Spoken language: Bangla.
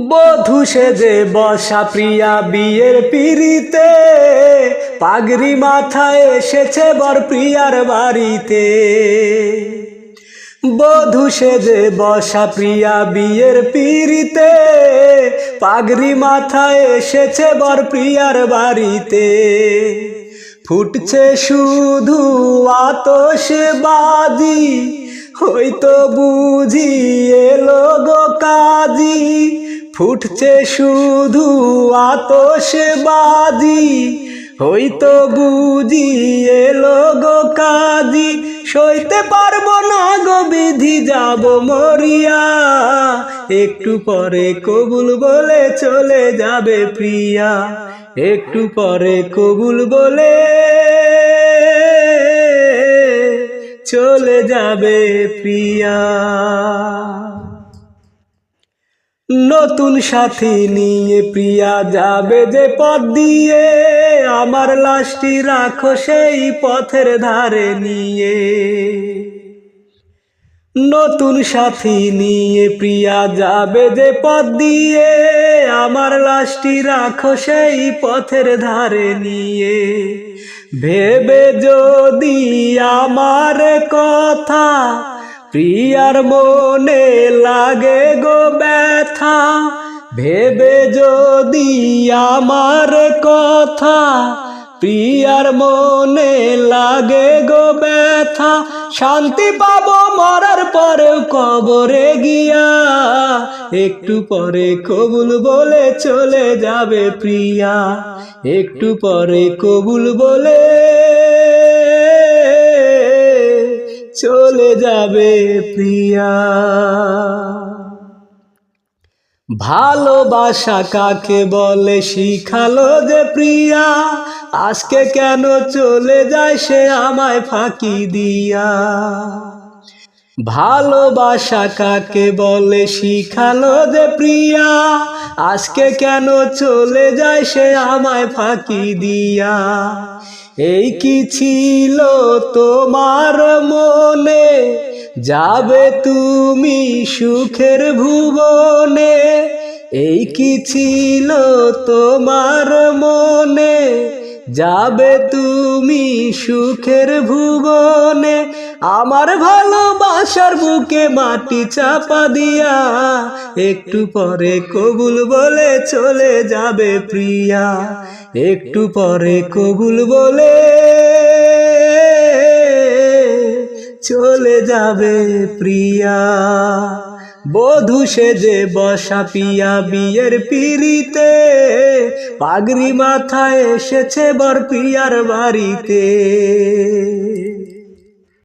বধূ সেজে বসা প্রিয়া বিয়ের পিড়িতে, পাগড়ি মাথায় এসেছে বর প্রিয়ার বাড়িতে। বধূ সেজে বসা প্রিয়া বিয়ের পিড়িতে, পাগড়ি মাথায় এসেছে বর প্রিয়ার বাড়িতে। ফুটছে শুধু আতশবাজি, হয়তো বুঝি এলো গো কাজী। ফুটছে শুধু আতশবাজি, হয়তো বুঝি এলো গো কাজী। সইতে পারবো না গো বিধি, যাব মরিয়া। একটু পরে কবুল বলে চলে যাবে প্রিয়া, একটু পরে কবুল বলে চলে যাবে প্রিয়া। নতুন সাথী নিয়ে প্রিয়া যাবে যে পথ দিয়ে, আমার লাশটি রাখো সেই পথের ধারে নিয়ে। নতুন সাথী নিয়ে প্রিয়া যাবে যে পথ দিয়ে, আমার লাশটি রাখো সেই পথের ধারে নিয়ে। ভেবে যদি আমার কথা প্রিয়ার মনে লাগে গো ব্যথা, ভেবে যদি আমার কথা প্রিয়ার মনে লাগে গো ব্যথা। শান্তি পাবো মরার পরেও কবরে গিয়া, একটু পরে কবুল বলে চলে যাবে প্রিয়া, একটু পরে কবুল বলে চলে যাবে প্রিয়া। ভালোবাসা কাকে বলে শিখালো যে প্রিয়া, আজকে কেন চলে যায় সে আমায় ফাঁকি দিয়া। ভালোবাসা কাকে বলে শিখালো যে প্রিয়া, আজকে কেন চলে যায় সে আমায় ফাঁকি দিয়া। এই কি ছিল তোমার মনে, যাবে তুমি সুখের ভুবনে। এই কি ছিল তোমার মনে, যাবে তুমি সুখের ভুবনে। আমার ভালোবাসার বুকে মাটি চাপা দিয়া, একটু পরে কবুল বলে চলে যাবে প্রিয়া, একটু পরে কবুল বলে চলে যাবে প্রিয়া। বধূ সেজে বসা প্রিয়া বিয়ের পিড়িতে, পাগড়ি মাথায় এসেছে বর প্রিয়ার বাড়িতে।